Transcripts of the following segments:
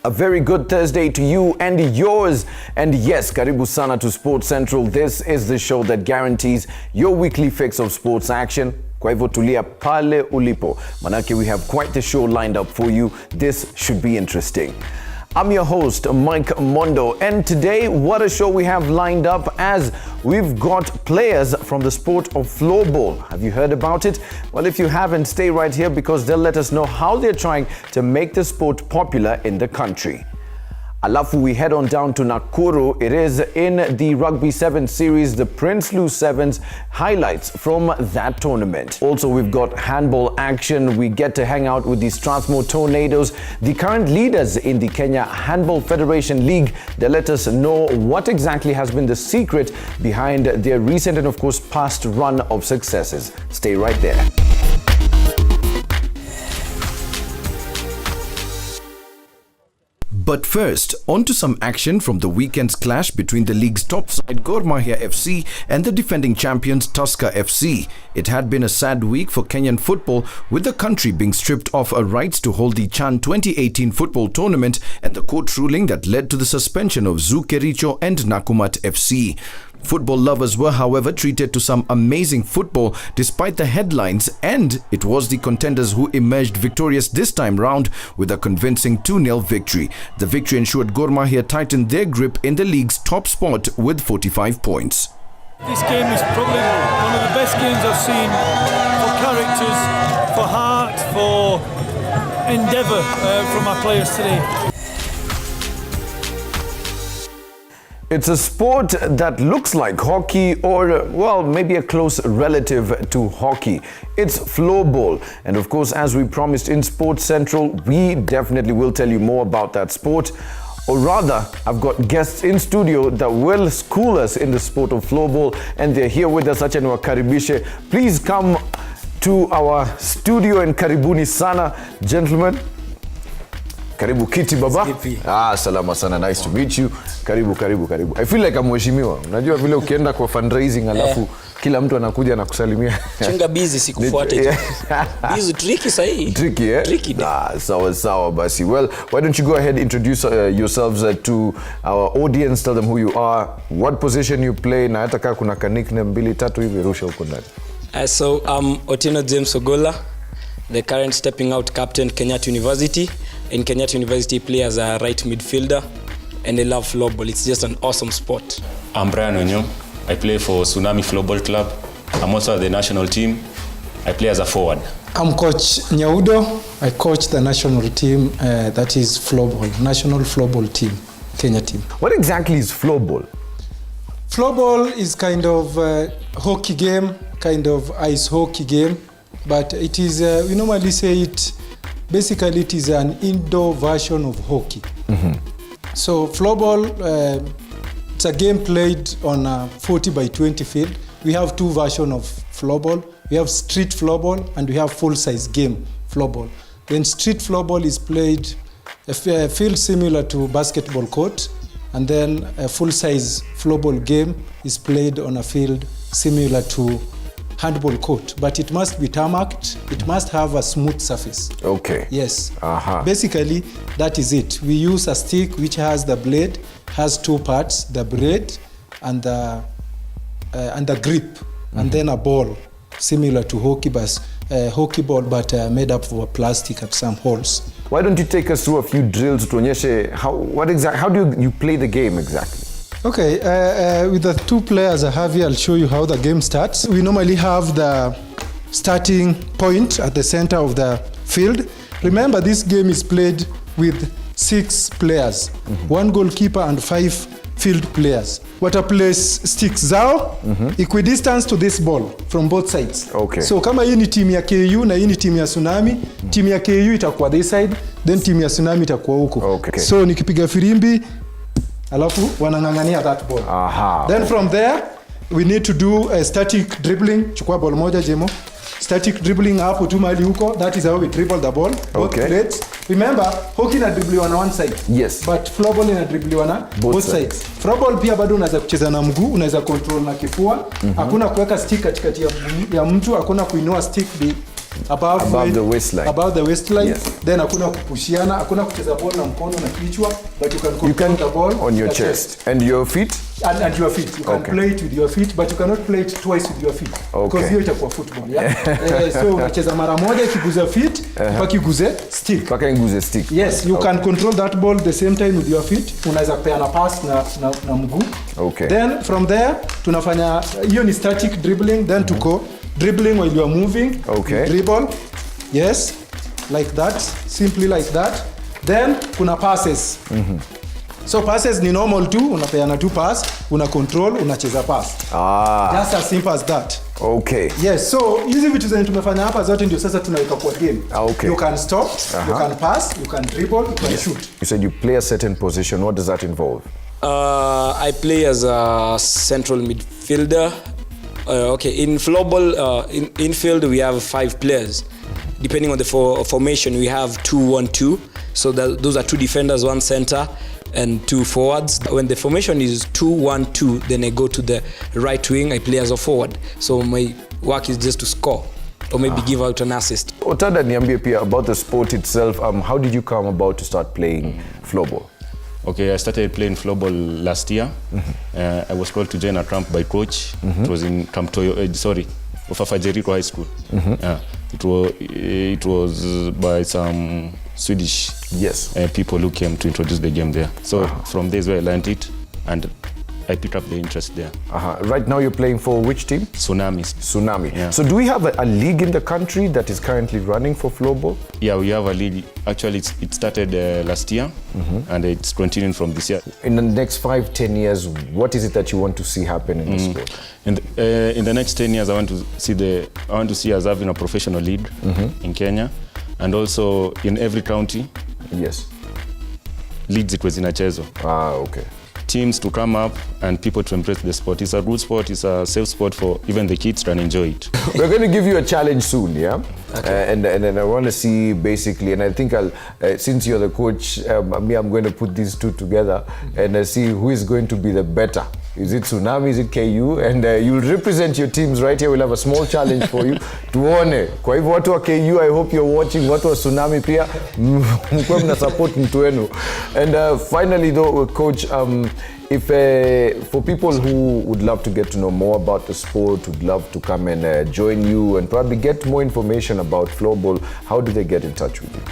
A very good Thursday to you and yours. And yes, karibu sana to Sportscentral. This is the show that guarantees your weekly fix of sports action. Kwa hivyo tulia pale ulipo. Manake we have quite the show lined up for you. This should be interesting. I'm your host, Mike Mondo, and today, what a show we have lined up as we've got players from the sport of floorball. Have you heard about it? Well, if you haven't, stay right here because they'll let us know how they're trying to make the sport popular in the country. Alafu, we head on down to Nakuru. It is in the Rugby 7 series, the Prince Lou Sevens, highlights from that tournament. Also, we've got handball action. We get to hang out with the Strathmore Tornadoes, the current leaders in the Kenya Handball Federation League. They let us know what exactly has been the secret behind their recent and of course past run of successes. Stay right there. But first, on to some action from the weekend's clash between the league's top side Gor Mahia FC and the defending champions Tusker FC. It had been a sad week for Kenyan football, with the country being stripped of a rights to hold the Chan 2018 football tournament and the court ruling that led to the suspension of Zoo Kericho and Nakumatt FC. Football lovers were, however, treated to some amazing football despite the headlines, and it was the contenders who emerged victorious this time round with a convincing 2-0 victory. The victory ensured Gor Mahia tightened their grip in the league's top spot with 45 points. This game is probably one of the best games I've seen for characters, for heart, for endeavour from our players today. It's a sport that looks like hockey or, well, maybe a close relative to hockey. It's floorball. And of course, as we promised in Sportscentral, we definitely will tell you more about that sport. Or rather, I've got guests in studio that will school us in the sport of floorball, and they're here with us. Acha niwakaribishe. Please come to our studio and karibuni sana, gentlemen. Karibu kiti baba. Salama sana, nice to meet you. Karibu. I feel like I'm mheshimiwa. Unajua vile ukienda kwa fundraising alafu kila mtu anakuja na kusalimia. Chunga busy sikufuate. Busy tricky sahi. Tricky, eh? Tricky. Sawa basi. Well, why don't you go ahead, introduce yourselves to our audience, tell them who you are, what position you play, na hata kama kuna nickname 2-3 hivi rusha huko ndani. So I'm Otieno James Ogola, the current stepping out captain Kenyatta University. In Kenyatta University, play as a right midfielder, and I love floorball. It's just an awesome sport. I'm Brian Onyo. I play for Tsunami Floorball Club. I'm also at the national team. I play as a forward. I'm Coach Nyaudo. I coach the national team, that is floorball, national floorball team, Kenya team. What exactly is floorball? Floorball is kind of a hockey game, kind of ice hockey game, but it is, we normally say it, basically it is an indoor version of hockey. Mm-hmm. So floorball, it's a game played on a 40 by 20 field. We have two versions of floorball. We have street floorball and we have full-size game floorball. Then street floorball is played a field similar to basketball court, and then a full-size floorball game is played on a field similar to handball court, but it must be tarmacked. It must have a smooth surface. Okay. Yes. Basically, that is it. We use a stick which has the blade, has two parts: the blade and the grip, mm-hmm. and then a ball similar to hockey ball, but made up of plastic at some holes. Why don't you take us through a few drills to tuonyeshe how do you play the game exactly? Okay, with the two players I have here, I'll show you how the game starts. We normally have the starting point at the center of the field. Remember, this game is played with 6 players, mm-hmm. 1 goalkeeper and 5 field players. Wataplace sticks zao, mm-hmm. equidistance to this ball from both sides. Okay. So kama hii ni team ya KU na hii ni team ya Tsunami, mm-hmm. team ya KU itakuwa this side, then team ya Tsunami itakuwa huko. Okay. So nikipiga firimbi, alafu wanangangania that ball. Then from there we need to do a static dribbling. Chukua ball moja Jemo. Static dribbling hapo tu mali huko. That is how we dribble the ball. Both plates. Remember, hockey na dribbliwa na one side. Yes. But floorball ina dribbliwa na both sides. Floorball pia bado unaweza kucheza na mguu, unaweza control na kifua. Hakuna kuweka stick katikati ya mtu, hakuna kuinua stick Above the waistline. Above the waistline. Yes. Then hakuna kupushiana, hakuna kucheza ball na mkono na kichwa, but you can control the ball on your chest. And your feet? And your feet. You can play it with your feet, but you cannot play it twice with your feet. Because hiyo itakuwa football, yeah? So unacheza mara moja ikiguza feet, mpaka iguze stick. Mpaka iguze stick. Yes, you can control that ball the same time with your feet. Unaweza peana pass na mguu. Okay. Then from there tunafanya hiyo ni static dribbling, then to go dribbling while you are moving. Okay. You dribble. Yes. Like that, simply like that. Then kuna passes. So passes ni normal tu, unapeana tu pass, una control, unacheza pass. Just as simple as that. Okay. Yes, so hizi vitu zenye tumefanya hapa zote ndio sasa tunaweka kwa game. Okay. You can stop, you can pass, you can dribble, you can shoot. You said you play a certain position. What does that involve? I play as a central midfielder. In floorball, in infield we have 5 players. Depending on the formation, we have 2-1-2. So those are 2 defenders, 1 center, and 2 forwards. When the formation is 2-1-2, then I go to the right wing. I play as a forward. So my work is just to score or maybe give out an assist. Otada, niambie pia about the sport itself. How did you come about to start playing floorball? Okay, I started playing floorball last year. I was called to join a camp by coach. It was in Camp Ufafa Jericho High School. It was by some Swedish people who came to introduce the game there. So from there is where I learned it, and I picked up the interest there. Right now you're playing for which team? Tsunami. Yeah. So do we have a league in the country that is currently running for floorball? Yeah, we have a league. Actually, it started last year, and it's continuing from this year. In the next 5-10 years, what is it that you want to see happen in the sport? In the next 10 years, I want to see us having a professional league in Kenya, and also in every county. Yes. Leagues zikuwe zinachezwa. Okay. Teams to come up and people to embrace the sport. It's a good sport. It's a safe sport for even the kids to enjoy it. We're going to give you a challenge soon, yeah? Okay. And I want to see basically, and I think since you're the coach, I'm going to put these two together and see who is going to be the better. Is it Tsunami? Is it KU? And you'll represent your teams right here. We'll have a small challenge for you. Tuone. Kwa hivyo watu wa KU, I hope you're watching. Watu wa Tsunami pia, mkwe mna support mtu wenu. And finally though, coach, if for people who would love to get to know more about the sport, would love to come and join you and probably get more information about floorball, how do they get in touch with you?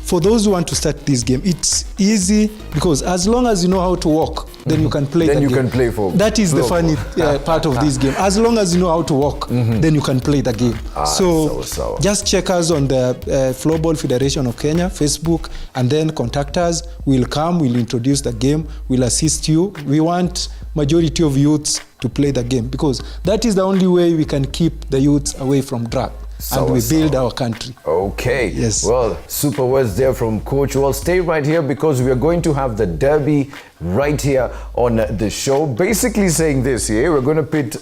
For those who want to start this game, it's easy because as long as you know how to walk, then you can play. Then you can play for. That is the funny part of this game. As long as you know how to walk, then you can play the game. So just check us on the Floorball Federation of Kenya Facebook, and then contact us. We'll come. We'll introduce the game. We'll assist you. We want majority of youths to play the game because that is the only way we can keep the youths away from drugs. And we build our country. Okay. Yes. Well, super words there from Coach. Well, stay right here because we are going to have the derby right here on the show. Basically saying this here, we're going to pit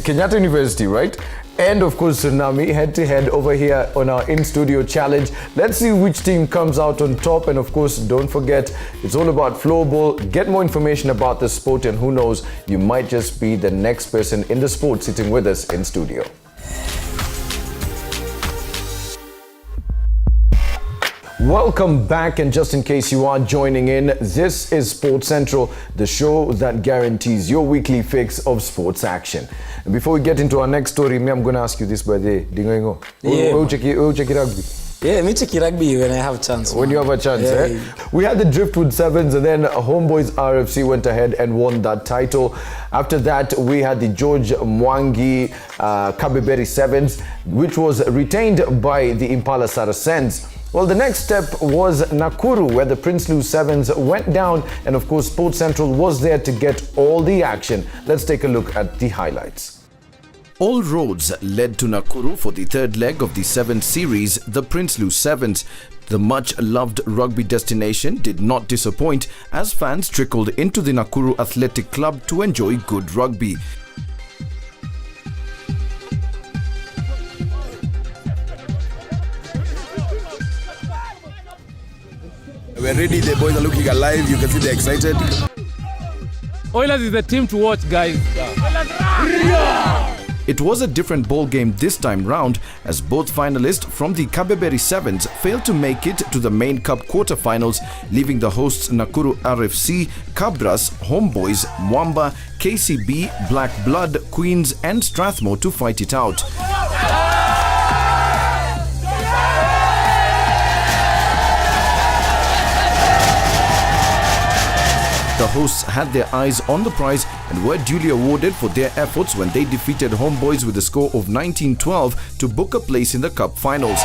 Kenyatta University, right? And of course, Tsunami head-to-head over here on our in-studio challenge. Let's see which team comes out on top. And of course, don't forget, it's all about floorball. Get more information about the sport and who knows, you might just be the next person in the sport sitting with us in studio. Welcome back, and just in case you are joining in, this is Sports Central, the show that guarantees your weekly fix of sports action. And before we get into our next story, I'm going to ask you this, by the Dingoingo. Yeah. Check rugby. Yeah, me check rugby when I have a chance. When you have a chance, We had the Driftwood Sevens, and then Homeboys RFC went ahead and won that title. After that, we had the George Mwangi Kabeberi Sevens, which was retained by the Impala Saracens. Well, the next step was Nakuru, where the Prinsloo Sevens went down, and of course, Sports Central was there to get all the action. Let's take a look at the highlights. All roads led to Nakuru for the third leg of the 7th series, the Prinsloo Sevens. The much-loved rugby destination did not disappoint as fans trickled into the Nakuru Athletic Club to enjoy good rugby. We're ready, the boys are looking alive, you can see they're excited. Oilers is the team to watch, guys. It was a different ball game this time round as both finalists from the Kabeberi Sevens failed to make it to the main cup quarterfinals, leaving the hosts Nakuru RFC, Cabras, Homeboys, Mwamba, KCB, Black Blood, Queens and Strathmore to fight it out. The hosts had their eyes on the prize and were duly awarded for their efforts when they defeated Homeboys with a score of 19-12 to book a place in the cup finals.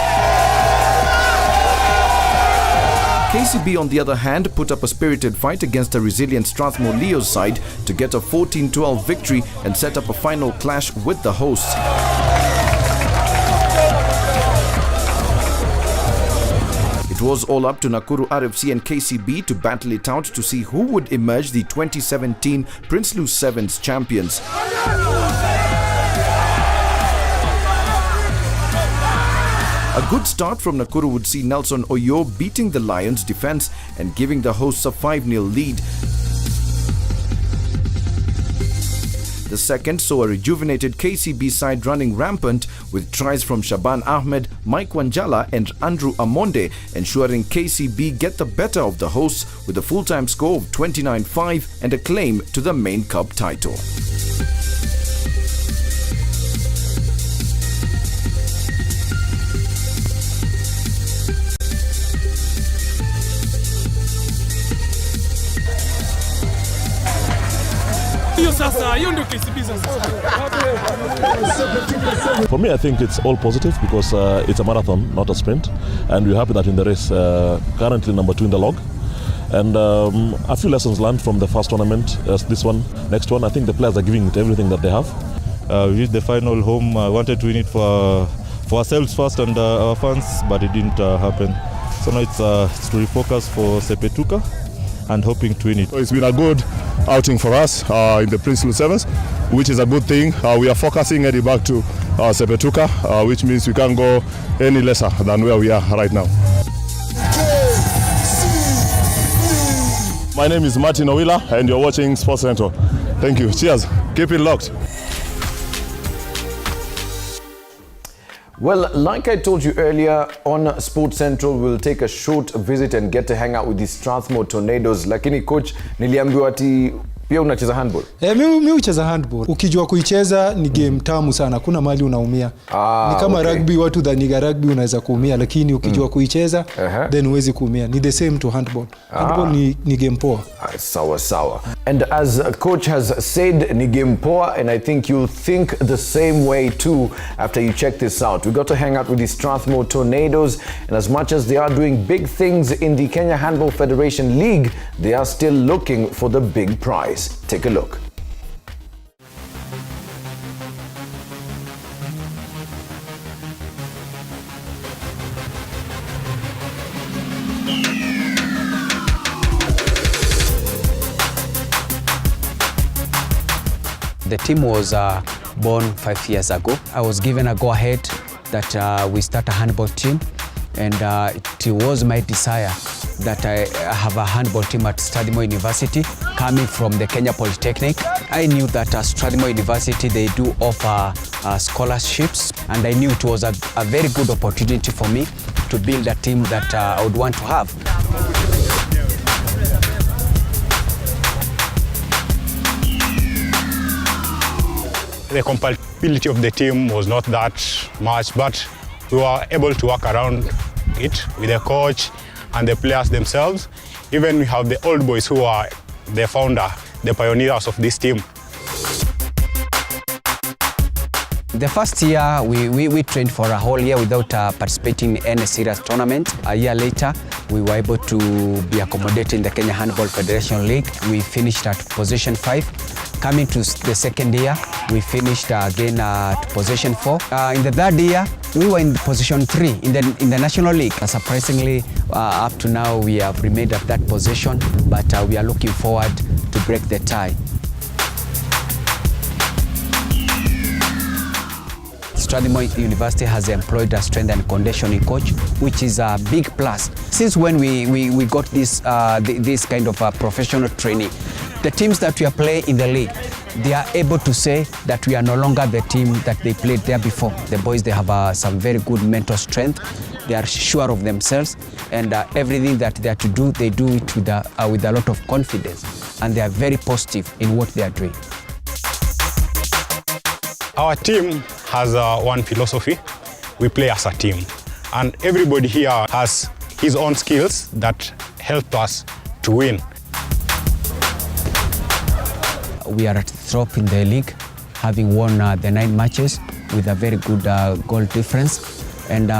KCB, on the other hand, put up a spirited fight against a resilient Strathmore Leos side to get a 14-12 victory and set up a final clash with the hosts. It was all up to Nakuru RFC and KCB to battle it out to see who would emerge the 2017 Prinsloo Sevens champions. A good start from Nakuru would see Nelson Oyo beating the Lions' defense and giving the hosts a 5-0 lead. The second saw a rejuvenated KCB side running rampant with tries from Shaban Ahmed, Mike Wanjala and Andrew Amonde, ensuring KCB get the better of the hosts with a full-time score of 29-5 and a claim to the main cup title. For me, I think it's all positive because it's a marathon, not a sprint, and we're happy that in the race, currently number 2 in the log. And a few lessons learned from the first tournament, this one, next one. I think the players are giving it everything that they have. We reached the final home. I wanted to win it for ourselves first and our fans, but it didn't happen. So now it's to refocus for Sepetuka and hoping to win it. It's been a good outing for us in the Prinsloo Sevens, which is a good thing. We are focusing heading back to Sepetuka, which means we can't go any lesser than where we are right now. My name is Martin Owila and you're watching Sportscentral. Thank you. Cheers. Keep it locked. Well, like I told you earlier, on Sports Central, we'll take a short visit and get to hang out with the Strathmore Tornadoes. Lakini coach, niliambiwa ati pia unacheza handball. Mimi ucheza handball. Ukijua kuicheza ni game tamu sana. Kuna mahali unaumia. Ni kama rugby, watu dhaniga rugby unaweza kuumia, lakini ukijua kuicheza then huwezi kuumia. Ni the same to handball. Handball ni game poa. Sawa sawa. And as a coach has said, ni game poa, and I think you'll think the same way too after you check this out. We got to hang out with the Strathmore Tornadoes, and as much as they are doing big things in the Kenya Handball Federation League, they are still looking for the big prize. Take a look. The team was born 5 years ago. I was given a go-ahead that we start a handball team, and it was my desire that I have a handball team at Strathmore University. Coming from the Kenya Polytechnic, I knew that at Strathmore University they do offer scholarships, and I knew it was a very good opportunity for me to build a team that I would want to have. The compatibility of the team was not that much, but we were able to work around it with the coach and the players themselves. Even we have the old boys who are the founder, the pioneers of this team. The first year, we trained for a whole year without participating in any serious tournament. A year later, we were able to be accommodated in the Kenya Handball Federation League. We finished at position 5. Coming to the second year, we finished again at position 4. In the third year, we were in position 3 in the National League. Surprisingly, up to now, we have remained at that position, but we are looking forward to break the tie. Strathmore University has employed a strength and conditioning coach, which is a big plus. Since when we got this kind of professional training, the teams that we are playing in the league, they are able to say that we are no longer the team that they played there before. The boys, they have some very good mental strength. They are sure of themselves, and everything that they are to do, they do it with a lot of confidence, and they are very positive in what they are doing. Our team has one philosophy. We play as a team, and everybody here has his own skills that help us to win. We are at the top in the league, having won the 9 matches with a very good goal difference, and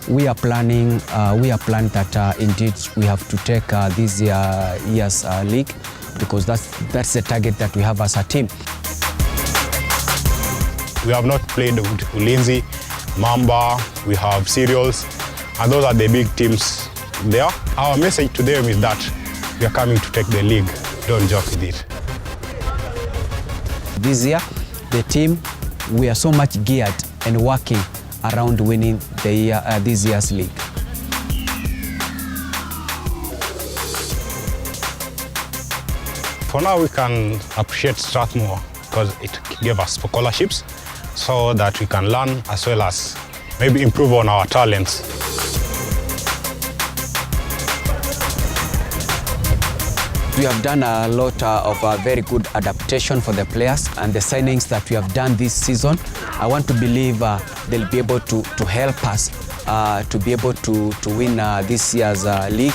we are planning that indeed we have to take this year's league, because that's the target that we have as a team. We have not played with Ulinzi, Mamba, we have Cereals, and those are the big teams there. Our message to them is that we are coming to take the league. Don't joke with it. This year, the team, we are so much geared and working around winning this year's league. For now, we can appreciate Strathmore because it gave us scholarships so that we can learn as well as maybe improve on our talents. We have done a lot of very good adaptation for the players, and the signings that we have done this season, I want to believe they'll be able to help us to be able to win this year's league.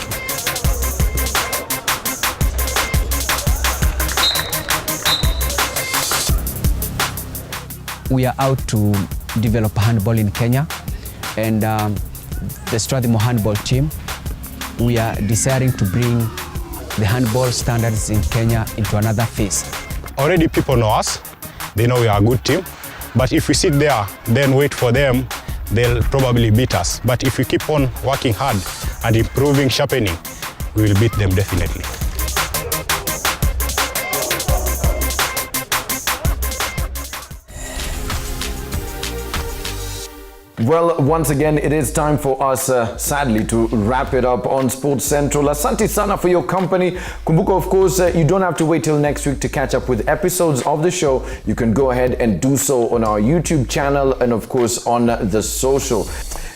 We are out to develop handball in Kenya, and the Strathmore handball team, we are desiring to bring the handball standards in Kenya into another phase. Already people know us, they know we are a good team, but if we sit there, then wait for them, they'll probably beat us. But if we keep on working hard and improving, sharpening, we will beat them definitely. Well, once again, it is time for us, sadly, to wrap it up on Sports Central. Asante sana for your company. Kumbuka, of course, you don't have to wait till next week to catch up with episodes of the show. You can go ahead and do so on our YouTube channel and, of course, on the social.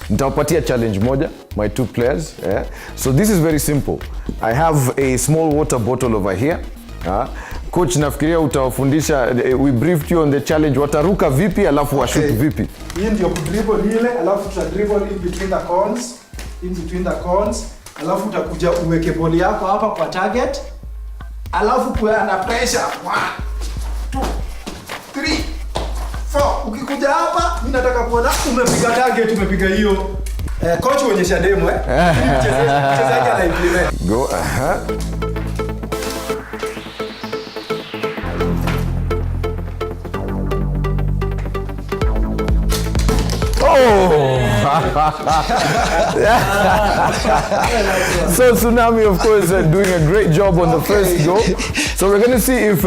Nitawapatia challenge moja, my 2 players. Yeah? So this is very simple. I have a small water bottle over here. Coach, nafikiria utawafundisha, we briefed you on the challenge, wataruka vipi alafu washoot vipi. Hii ndio kudribble ile, alafu tutadribble in between the cones, alafu utakuja uweke ball yako hapa kwa target, alafu kuwa na pressure 1 2 3 4. Ukikuja hapa, mimi nataka kuona umepiga target, umepiga hiyo. Coach uonyesha demo mchezaji ana implement. Go, So Tsunami, of course, doing a great job on the first goal. So we're going to see if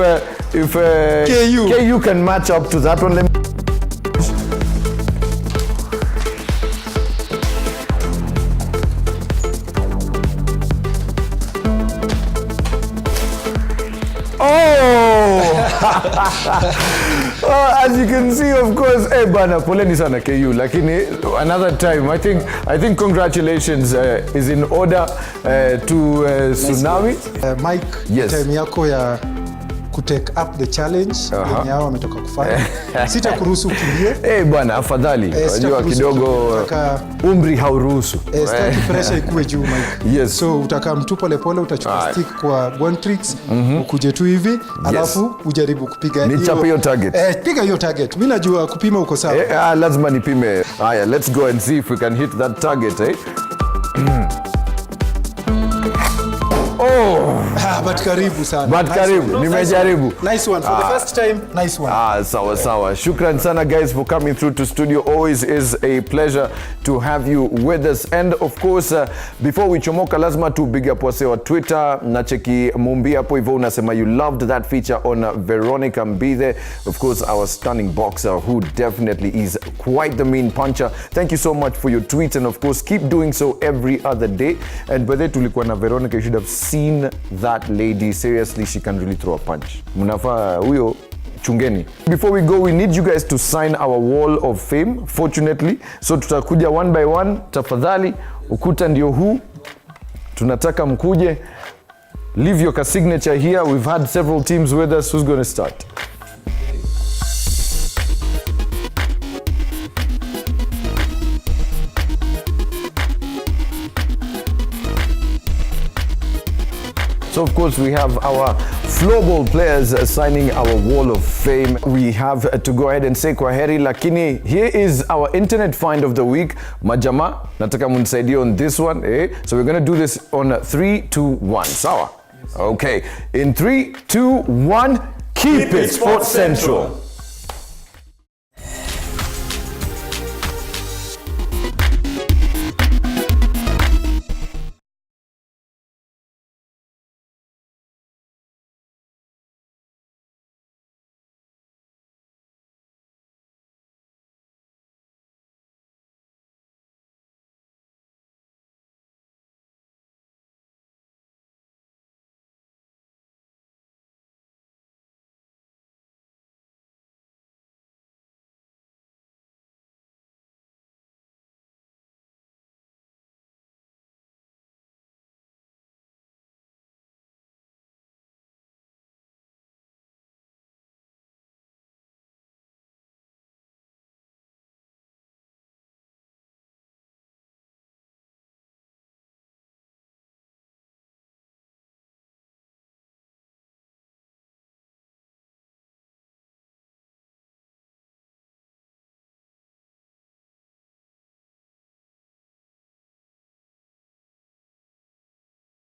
KU can match up to that one. As you can see, of course, bana poleni sana KU, lakini another time. I think congratulations is in order to Tsunami. Mike, yes. Time yako ya kutake up the challenge yenye hao wametoka kufanya. Sitakuruhusu ukimbie. Bwana, afadhali. Unajua kidogo umri hauruhusu. Staki pressure ikuwe juu, Mike. Yes. So utakaa mtu pole pole, utachukua stick kwa one tricks, ukuje tu hivi, alafu ujaribu kupiga hiyo. Nichape hiyo target. Piga hiyo target. Mimi najua kupima uko sawa. Lazima nipime. Haya, let's go and see if we can hit that target, But karibu sana. But karibu, nimejaribu. Nice one. For the first time, nice one. Sawa. Shukran sana guys for coming through to studio. Always is a pleasure to have you with us. And of course, before we chomoka, lazima tu big up wase wa Twitter. Nacheki Mumbi hapo hivyo unasema you loved that feature on Veronica Mbithe. Of course, our stunning boxer who definitely is quite the mean puncher. Thank you so much for your tweets, and of course, keep doing so every other day. And by the way, tulikuwa na Veronica, you should have seen that lady. Seriously, she can really throw a punch. Munafaa huyo chungeni. Before we go, we need you guys to sign our wall of fame, fortunately. So tutakuja one by one, tafadhali, ukuta ndio huu. Tunataka mkuje. Leave your signature here. We've had several teams with us. Who's going to start? So of course we have our floorball players signing our wall of fame. We have to go ahead and say kwaheri, lakini here is our internet find of the week. Majama, nataka munisaidie on this one. So we're going to do this on 3, 2, 1. Sawa? Okay. In 3, 2, 1, keep it Sports Central.